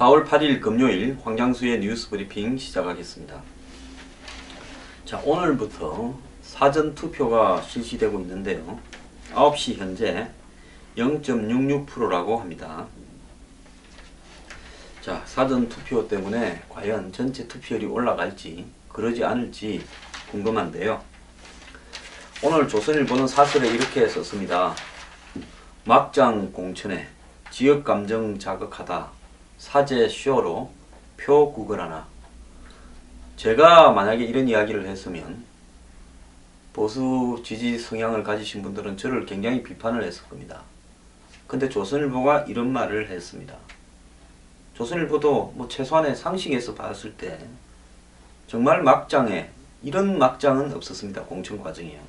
4월 8일 금요일 황장수의 뉴스 브리핑 시작하겠습니다. 자, 오늘부터 사전투표가 실시되고 있는데요. 9시 현재 0.66%라고 합니다. 자, 사전투표 때문에 과연 전체 투표율이 올라갈지 그러지 않을지 궁금한데요. 오늘 조선일보는 사설에 이렇게 썼습니다. 막장 공천에 지역감정 자극하다. 사제 쇼로 표 구걸하나. 제가 만약에 이런 이야기를 했으면 보수 지지 성향을 가지신 분들은 저를 굉장히 비판을 했을 겁니다. 근데 조선일보가 이런 말을 했습니다. 조선일보도 뭐 최소한의 상식에서 봤을 때 정말 막장에 이런 막장은 없었습니다. 공천 과정이요.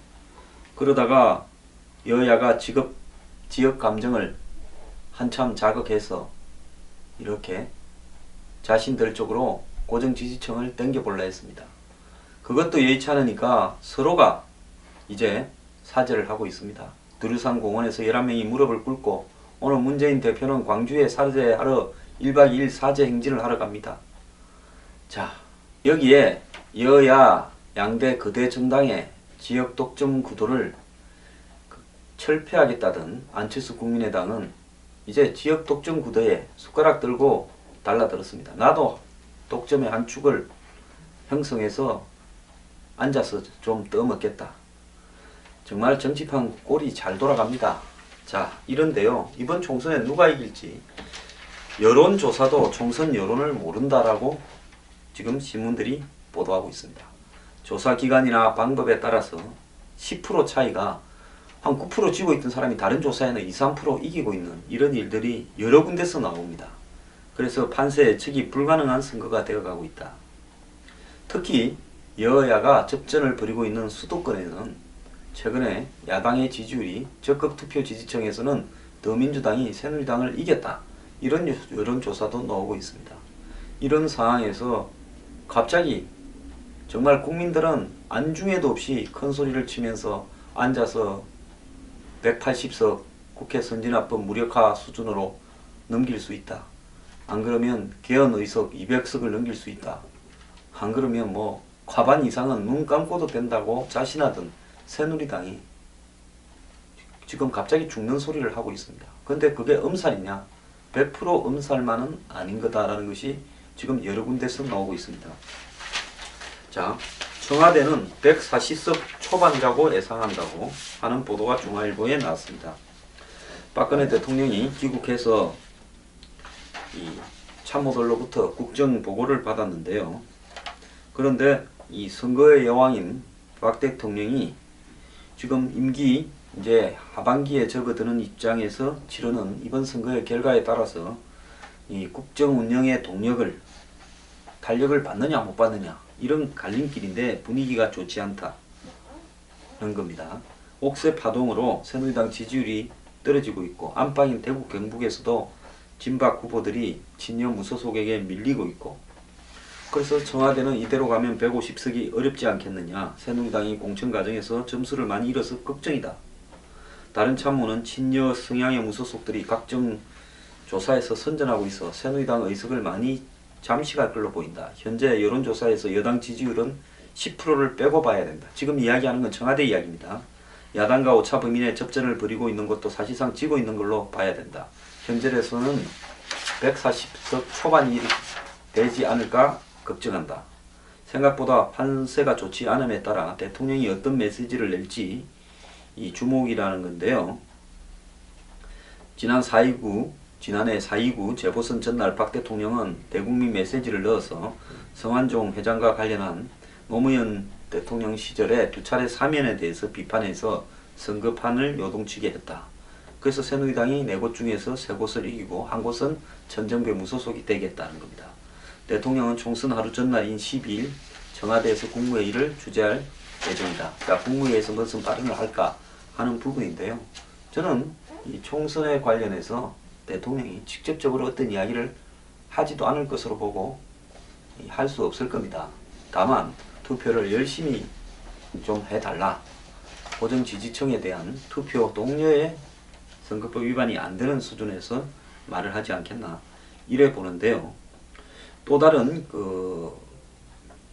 그러다가 여야가 지역 감정을 한참 자극해서 이렇게 자신들 쪽으로 고정 지지층을 땡겨볼라 했습니다. 그것도 여의치 않으니까 서로가 이제 사죄를 하고 있습니다. 두류산 공원에서 11명이 무릎을 꿇고 오늘 문재인 대표는 광주에 사죄하러 1박 2일 사죄 행진을 하러 갑니다. 자, 여기에 여야 양대 거대 정당의 지역 독점 구도를 철폐하겠다던 안철수 국민의당은 이제 지역 독점 구도에 숟가락 들고 달라들었습니다. 나도 독점의 한 축을 형성해서 앉아서 좀 떠먹겠다. 정말 정치판 꼴이 잘 돌아갑니다. 자, 이런데요. 이번 총선에 누가 이길지 여론조사도 총선 여론을 모른다라고 지금 신문들이 보도하고 있습니다. 조사 기간이나 방법에 따라서 10% 차이가 한 9% 지고 있던 사람이 다른 조사에는 2, 3% 이기고 있는 이런 일들이 여러 군데서 나옵니다. 그래서 판세 예측이 불가능한 선거가 되어가고 있다. 특히 여야가 접전을 벌이고 있는 수도권에는 최근에 야당의 지지율이 적극 투표 지지층에서는 더민주당이 새누리당을 이겼다. 이런 여론조사도 나오고 있습니다. 이런 상황에서 갑자기 정말 국민들은 안중에도 없이 큰 소리를 치면서 앉아서 180석 국회 선진화법 무력화 수준으로 넘길 수 있다. 안 그러면 개헌 의석 200석을 넘길 수 있다. 안 그러면 뭐 과반 이상은 눈 감고도 된다고 자신하던 새누리당이 지금 갑자기 죽는 소리를 하고 있습니다. 근데 그게 엄살이냐? 100% 엄살만은 아닌 거다라는 것이 지금 여러 군데서 나오고 있습니다. 자, 청와대는 140석 초반이라고 예상한다고 하는 보도가 중앙일보에 나왔습니다. 박근혜 대통령이 귀국해서 이 참모들로부터 국정보고를 받았는데요. 그런데 이 선거의 여왕인 박 대통령이 지금 임기 이제 하반기에 접어드는 입장에서 치르는 이번 선거의 결과에 따라서 이 국정 운영의 탄력을 받느냐 못 받느냐 이런 갈림길인데 분위기가 좋지 않다는 겁니다. 옥새 파동으로 새누리당 지지율이 떨어지고 있고 안방인 대구 경북에서도 진박 후보들이 친여 무소속에게 밀리고 있고 그래서 청와대는 이대로 가면 150석이 어렵지 않겠느냐. 새누리당이 공천 과정에서 점수를 많이 잃어서 걱정이다. 다른 참모는 친여 성향의 무소속들이 각종 조사에서 선전하고 있어 새누리당 의석을 많이 잠식할 걸로 보인다. 현재 여론조사에서 여당 지지율은 10%를 빼고 봐야 된다. 지금 이야기하는 건 청와대 이야기입니다. 야당과 오차 범위 내 접전을 벌이고 있는 것도 사실상 지고 있는 걸로 봐야 된다. 현재로서는 140석 초반이 되지 않을까 걱정한다. 생각보다 판세가 좋지 않음에 따라 대통령이 어떤 메시지를 낼지 이 주목이라는 건데요. 지난해 4.29 재보선 전날 박 대통령은 대국민 메시지를 넣어서 성완종 회장과 관련한 노무현 대통령 시절에 두 차례 사면에 대해서 비판해서 선거판을 요동치게 했다. 그래서 새누리당이 4곳 중에서 3곳을 이기고 한 곳은 천정배 무소속이 되겠다는 겁니다. 대통령은 총선 하루 전날인 12일 청와대에서 국무회의를 주재할 예정이다. 그러니까 국무회의에서 무슨 발언을 할까 하는 부분인데요. 저는 이 총선에 관련해서 대통령이 직접적으로 어떤 이야기를 하지도 않을 것으로 보고 할 수 없을 겁니다. 다만 투표를 열심히 좀 해달라. 고정 지지층에 대한 투표 동료의 선거법 위반이 안 되는 수준에서 말을 하지 않겠나 이래 보는데요. 또 다른 그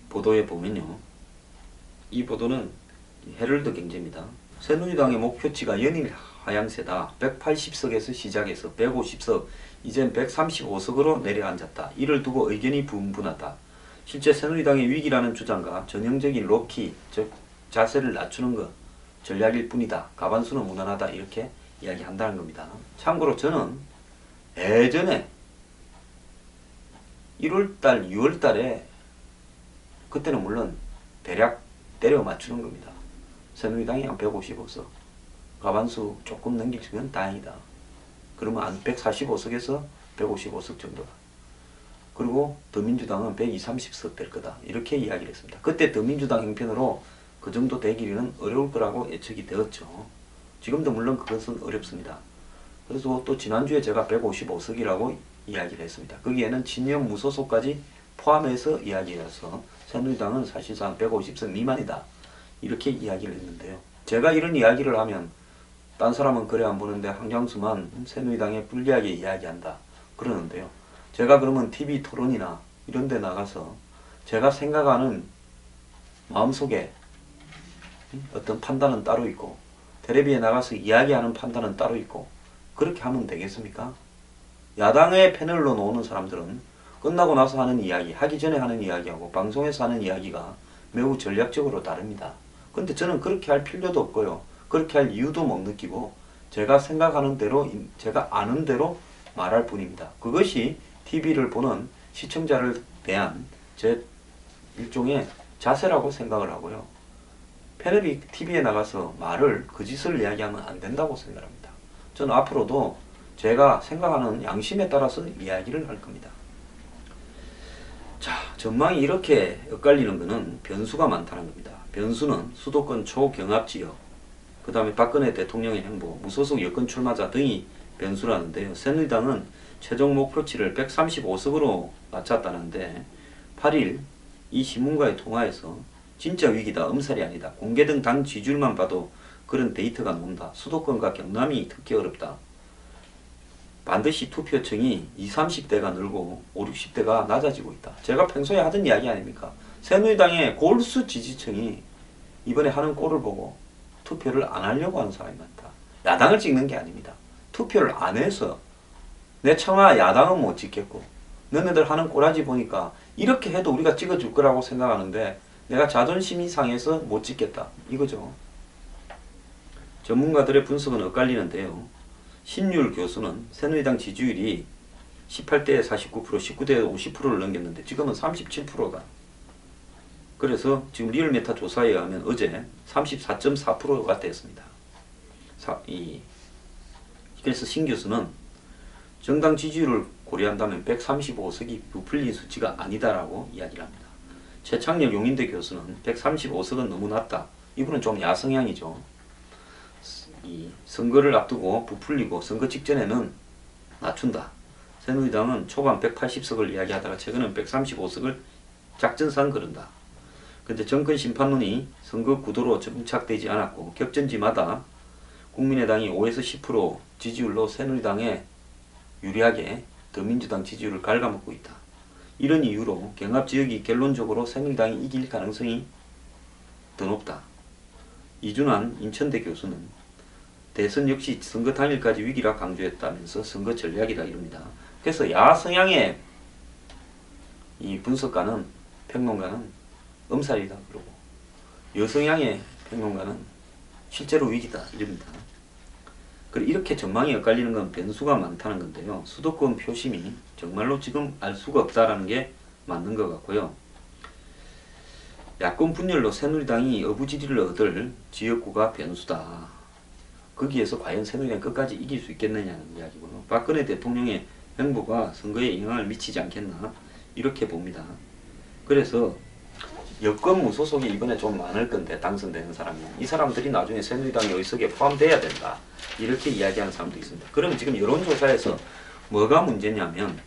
보도에 보면요, 이 보도는 헤럴드 경제입니다. 새누리당의 목표치가 연일 하향세다. 180석에서 시작해서 150석, 이젠 135석으로 내려앉았다. 이를 두고 의견이 분분하다. 실제 새누리당의 위기라는 주장과 전형적인 로키, 즉 자세를 낮추는 것 전략일 뿐이다. 가반수는 무난하다. 이렇게 이야기한다는 겁니다. 참고로 저는 예전에 1월달, 6월달에 그때는 물론 대략 때려 맞추는 겁니다. 새누리당이 한 155석, 과반수 조금 넘기면 다행이다. 그러면 한 145석에서 155석 정도다. 그리고 더민주당은 120, 30석 될 거다. 이렇게 이야기를 했습니다. 그때 더민주당 형편으로 그 정도 되기는 어려울 거라고 예측이 되었죠. 지금도 물론 그것은 어렵습니다. 그래서 또 지난주에 제가 155석이라고 이야기를 했습니다. 거기에는 친윤 무소속까지 포함해서 이야기해서 새누리당은 사실상 150석 미만이다. 이렇게 이야기를 했는데요. 제가 이런 이야기를 하면 딴 사람은 그래 안 보는데 황장수만 새누리당에 불리하게 이야기한다. 그러는데요. 제가 그러면 TV 토론이나 이런 데 나가서 제가 생각하는 마음속에 어떤 판단은 따로 있고 텔레비에 나가서 이야기하는 판단은 따로 있고 그렇게 하면 되겠습니까? 야당의 패널로 나오는 사람들은 끝나고 나서 하는 이야기, 하기 전에 하는 이야기하고 방송에서 하는 이야기가 매우 전략적으로 다릅니다. 근데 저는 그렇게 할 필요도 없고요. 그렇게 할 이유도 못 느끼고 제가 생각하는 대로, 제가 아는 대로 말할 뿐입니다. 그것이 TV를 보는 시청자를 대한 제 일종의 자세라고 생각을 하고요. 패널이 TV에 나가서 말을 거짓을 이야기하면 안 된다고 생각합니다. 저는 앞으로도 제가 생각하는 양심에 따라서 이야기를 할 겁니다. 자, 전망이 이렇게 엇갈리는 것은 변수가 많다는 겁니다. 변수는 수도권 초경합지역, 그 다음에 박근혜 대통령의 행보, 무소속 여권 출마자 등이 변수라는데요. 새누리당은 최종 목표치를 135석으로 낮췄다는데 8일 이 신문과의 통화에서 진짜 위기다, 엄살이 아니다, 공개된 당 지지율만 봐도 그런 데이터가 나온다, 수도권과 경남이 특히 어렵다, 반드시 투표층이 20, 30대가 늘고 5, 60대가 낮아지고 있다. 제가 평소에 하던 이야기 아닙니까? 새누리당의 골수 지지층이 이번에 하는 꼴을 보고 투표를 안 하려고 하는 사람이 많다. 야당을 찍는 게 아닙니다. 투표를 안 해서 내 청아 야당은 못 찍겠고 너네들 하는 꼬라지 보니까 이렇게 해도 우리가 찍어줄 거라고 생각하는데 내가 자존심이 상해서 못 찍겠다. 이거죠. 전문가들의 분석은 엇갈리는데요. 신율 교수는 새누리당 지지율이 18대에 49%, 19대에 50%를 넘겼는데 지금은 37%다. 그래서 지금 리얼메타 조사에 의하면 어제 34.4%가 됐습니다. 그래서 신 교수는 정당 지지율을 고려한다면 135석이 부풀린 수치가 아니다라고 이야기를 합니다. 최창렬 용인대 교수는 135석은 너무 낮다. 이분은 좀 야성향이죠. 이 선거를 앞두고 부풀리고 선거 직전에는 낮춘다. 새누리당은 초반 180석을 이야기하다가 최근은 135석을 작전상 그런다. 근데 정권 심판론이 선거 구도로 정착되지 않았고 격전지마다 국민의당이 5에서 10% 지지율로 새누리당에 유리하게 더민주당 지지율을 갉아먹고 있다. 이런 이유로 경합지역이 결론적으로 새누리당이 이길 가능성이 더 높다. 이준환 인천대 교수는 대선 역시 선거 당일까지 위기라 강조했다면서 선거 전략이다 이럽니다. 그래서 야성향의 이 분석가는, 평론가는 엄살이다 그러고 여성향의 평론가는 실제로 위기다 이럽니다. 이렇게 전망이 엇갈리는 건 변수가 많다는 건데요. 수도권 표심이 정말로 지금 알 수가 없다라는 게 맞는 것 같고요. 야권 분열로 새누리당이 어부지리를 얻을 지역구가 변수다. 거기에서 과연 새누리당이 끝까지 이길 수 있겠느냐는 이야기고요. 박근혜 대통령의 행보가 선거에 영향을 미치지 않겠나 이렇게 봅니다. 그래서 여권 무소속이 이번에 좀 많을 건데 당선되는 사람이 이 사람들이 나중에 새누리당 의석에 포함돼야 된다 이렇게 이야기하는 사람도 있습니다. 그러면 지금 여론조사에서 뭐가 문제냐면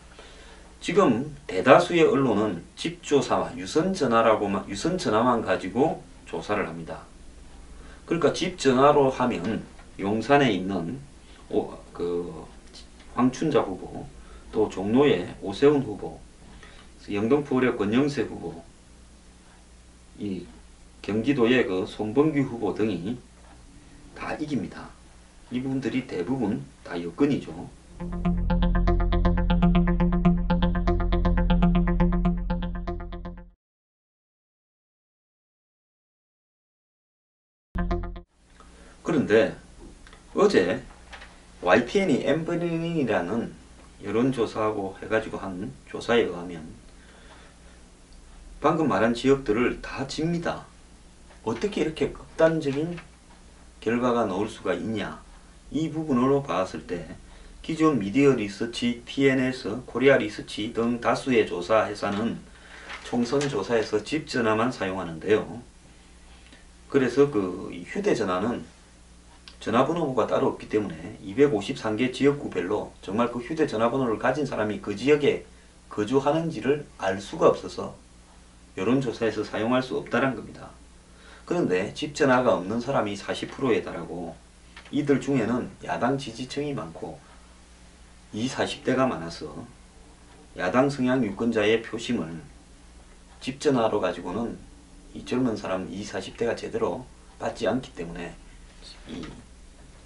지금 대다수의 언론은 집조사와 유선전화만 가지고 조사를 합니다. 그러니까 집전화로 하면 용산에 있는 황춘자 후보, 또 종로의 오세훈 후보, 영등포을의 권영세 후보, 이 경기도의 그 손범규 후보 등이 다 이깁니다. 이분들이 대부분 다 여권이죠. 그런데 어제 YTN이 엠브링이라는 여론조사하고 해가지고 한 조사에 의하면 방금 말한 지역들을 다 집니다. 어떻게 이렇게 극단적인 결과가 나올 수가 있냐. 이 부분으로 봤을 때 기존 미디어 리서치, TNS, 코리아 리서치 등 다수의 조사 회사는 총선 조사에서 집 전화만 사용하는데요. 그래서 그 휴대전화는 전화번호가 따로 없기 때문에 253개 지역구별로 정말 그 휴대전화번호를 가진 사람이 그 지역에 거주하는지를 알 수가 없어서 여론조사에서 사용할 수 없다는 겁니다. 그런데 집전화가 없는 사람이 40%에 달하고 이들 중에는 야당 지지층이 많고 20, 40대가 많아서 야당 성향 유권자의 표심을 집전화로 가지고는 이 젊은 사람 20, 40대가 제대로 받지 않기 때문에 이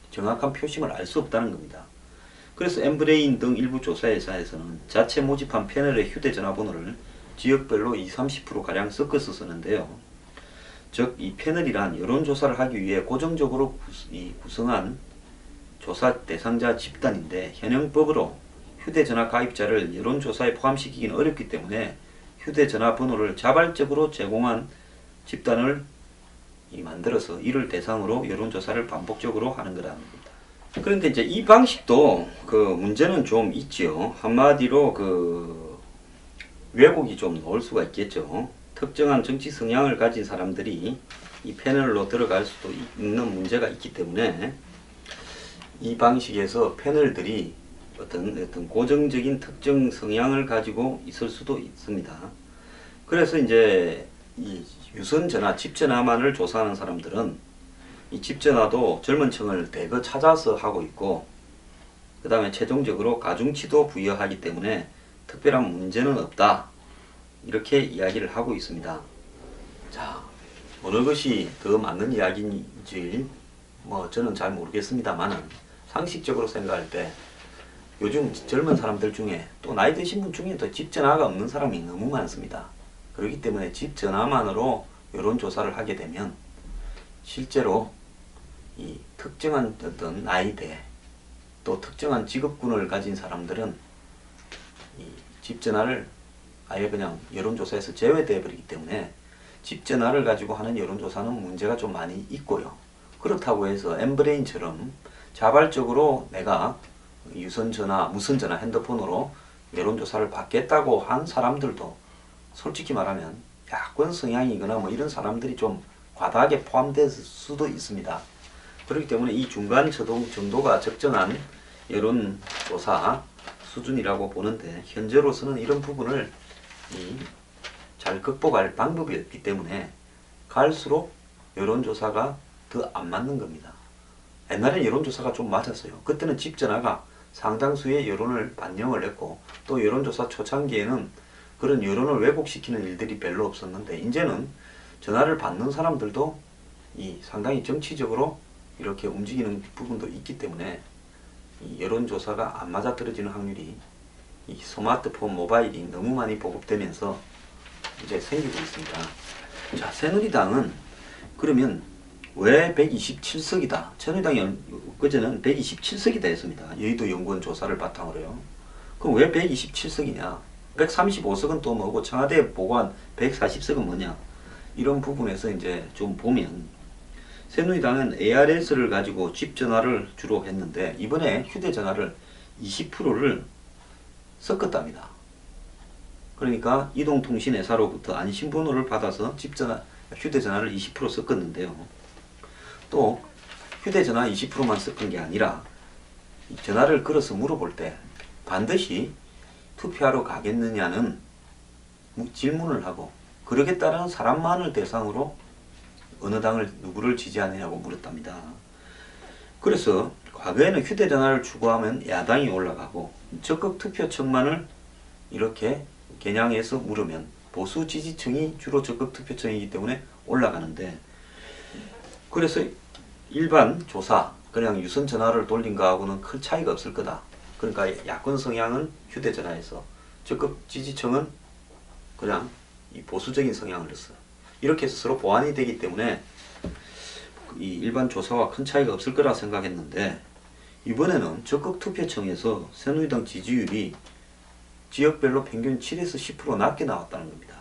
정확한 표심을 알 수 없다는 겁니다. 그래서 엠브레인 등 일부 조사회사에서는 자체 모집한 패널의 휴대전화번호를 지역별로 20, 30%가량 섞어서 쓰는데요. 즉 이 패널이란 여론조사를 하기 위해 고정적으로 구성한 조사 대상자 집단인데 현행법으로 휴대전화 가입자를 여론조사에 포함시키기는 어렵기 때문에 휴대전화 번호를 자발적으로 제공한 집단을 만들어서 이를 대상으로 여론조사를 반복적으로 하는 거라는 겁니다. 그런데 이제 이 방식도 그 문제는 좀 있죠. 한마디로 그 왜곡이 좀 나올 수가 있겠죠. 특정한 정치 성향을 가진 사람들이 이 패널로 들어갈 수도 있는 문제가 있기 때문에 이 방식에서 패널들이 어떤 고정적인 특정 성향을 가지고 있을 수도 있습니다. 그래서 이제 이 유선전화, 집전화만을 조사하는 사람들은 이 집전화도 젊은 층을 대거 찾아서 하고 있고 그 다음에 최종적으로 가중치도 부여하기 때문에 특별한 문제는 없다. 이렇게 이야기를 하고 있습니다. 자, 어느 것이 더 맞는 이야기인지 뭐 저는 잘 모르겠습니다만은 상식적으로 생각할 때 요즘 젊은 사람들 중에 또 나이 드신 분 중에도 집전화가 없는 사람이 너무 많습니다. 그렇기 때문에 집전화만으로 여론조사를 하게 되면 실제로 이 특정한 어떤 나이대 또 특정한 직업군을 가진 사람들은 이 집전화를 아예 그냥 여론조사에서 제외되어 버리기 때문에 집전화를 가지고 하는 여론조사는 문제가 좀 많이 있고요. 그렇다고 해서 엠브레인처럼 자발적으로 내가 유선전화, 무선전화, 핸드폰으로 여론조사를 받겠다고 한 사람들도 솔직히 말하면 야권 성향이거나 뭐 이런 사람들이 좀 과다하게 포함될 수도 있습니다. 그렇기 때문에 이 중간 정도가 적정한 여론조사 수준이라고 보는데 현재로서는 이런 부분을 잘 극복할 방법이 없기 때문에 갈수록 여론조사가 더 안 맞는 겁니다. 옛날에 여론조사가 좀 맞았어요. 그때는 집전화가 상당수의 여론을 반영을 했고 또 여론조사 초창기에는 그런 여론을 왜곡시키는 일들이 별로 없었는데 이제는 전화를 받는 사람들도 상당히 정치적으로 이렇게 움직이는 부분도 있기 때문에 이 여론조사가 안 맞아떨어지는 확률이 이 스마트폰, 모바일이 너무 많이 보급되면서 이제 생기고 있습니다. 자, 새누리당은 그러면 왜 127석이다? 새누리당이 그제는 127석이다 했습니다. 여의도 연구원 조사를 바탕으로요. 그럼 왜 127석이냐? 135석은 또 뭐고 청와대 보고한 140석은 뭐냐? 이런 부분에서 이제 좀 보면 새누리당은 ARS를 가지고 집전화를 주로 했는데 이번에 휴대전화를 20%를 섞었답니다. 그러니까 이동통신회사로부터 안심번호를 받아서 휴대전화를 20% 섞었는데요. 또 휴대전화 20%만 섞은 게 아니라 전화를 걸어서 물어볼 때 반드시 투표하러 가겠느냐는 질문을 하고 그러겠다는 사람만을 대상으로 어느 당을 누구를 지지하느냐고 물었답니다. 그래서 과거에는 휴대전화를 추구하면 야당이 올라가고 적극 투표층만을 이렇게 겨냥해서 물으면 보수 지지층이 주로 적극 투표층이기 때문에 올라가는데, 그래서 일반 조사 그냥 유선 전화를 돌린 거하고는 큰 차이가 없을 거다. 그러니까 야권 성향은 휴대전화에서, 적극 지지층은 그냥 이 보수적인 성향을 했어요. 이렇게 해서 서로 보완이 되기 때문에 이 일반 조사와 큰 차이가 없을 거라 생각했는데, 이번에는 적극 투표층에서 새누리당 지지율이 지역별로 평균 7에서 10% 낮게 나왔다는 겁니다.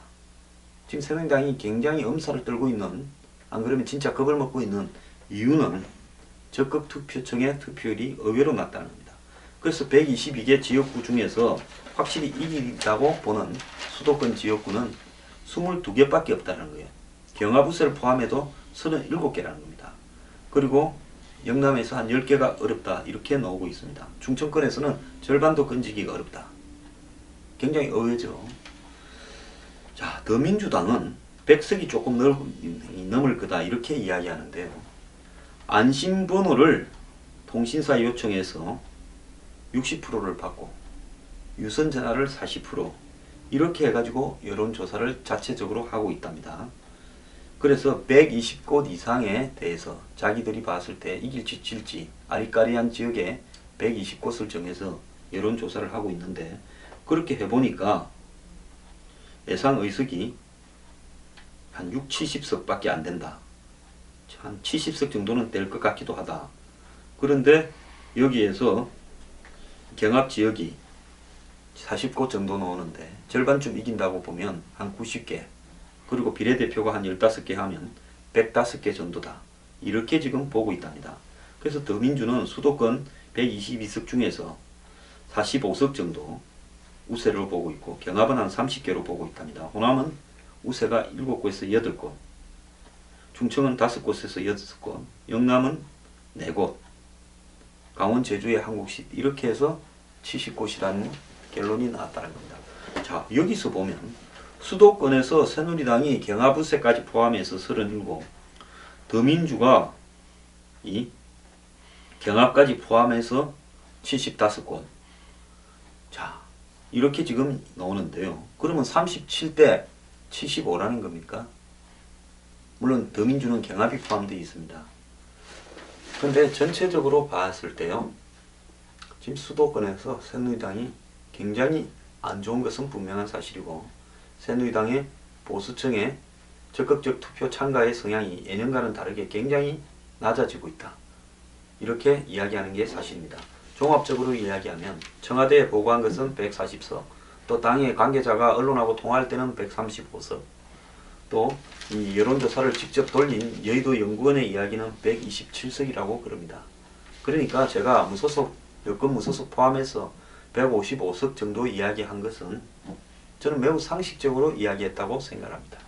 지금 새누리당이 굉장히 엄살을 떨고 있는, 안 그러면 진짜 겁을 먹고 있는 이유는 적극 투표층의 투표율이 의외로 낮다는 겁니다. 그래서 122개 지역구 중에서 확실히 이긴다고 보는 수도권 지역구는 22개밖에 없다는 거예요. 경합우세를 포함해도 37개라는 겁니다. 그리고 영남에서 한 10개가 어렵다 이렇게 나오고 있습니다. 충청권에서는 절반도 건지기가 어렵다. 굉장히 의외죠. 자, 더민주당은 100석이 조금 넘을 거다 이렇게 이야기하는데요. 안심번호를 통신사 요청해서 60%를 받고 유선전화를 40% 이렇게 해가지고 여론조사를 자체적으로 하고 있답니다. 그래서 120곳 이상에 대해서 자기들이 봤을 때 이길지 질지 아리까리한 지역에 120곳을 정해서 여론조사를 하고 있는데, 그렇게 해보니까 예상 의석이 한 6, 70석 밖에 안 된다. 한 70석 정도는 될 것 같기도 하다. 그런데 여기에서 경합지역이 40곳 정도 나오는데 절반쯤 이긴다고 보면 한 90개, 그리고 비례대표가 한 15개 하면 105개 정도다. 이렇게 지금 보고 있답니다. 그래서 더민주는 수도권 122석 중에서 45석 정도 우세를 보고 있고, 경합은 한 30개로 보고 있답니다. 호남은 우세가 7곳에서 8곳, 충청은 5곳에서 6곳, 영남은 4곳, 강원 제주의 한국시, 이렇게 해서 70곳이라는 결론이 나왔다는 겁니다. 자, 여기서 보면 수도권에서 새누리당이 경합우세까지 포함해서 37, 더민주가 이 경합까지 포함해서 75곳. 자, 이렇게 지금 나오는데요. 그러면 37대 75라는 겁니까? 물론 더민주는 경합이 포함되어 있습니다. 근데 전체적으로 봤을 때요, 지금 수도권에서 새누리당이 굉장히 안 좋은 것은 분명한 사실이고, 새누리당의 보수층의 적극적 투표 참가의 성향이 예년과는 다르게 굉장히 낮아지고 있다. 이렇게 이야기하는 게 사실입니다. 종합적으로 이야기하면 청와대에 보고한 것은 140석, 또 당의 관계자가 언론하고 통화할 때는 135석, 또 이 여론조사를 직접 돌린 여의도 연구원의 이야기는 127석이라고 그럽니다. 그러니까 제가 무소속, 여권 무소속 포함해서 155석 정도 이야기한 것은 저는 매우 상식적으로 이야기했다고 생각합니다.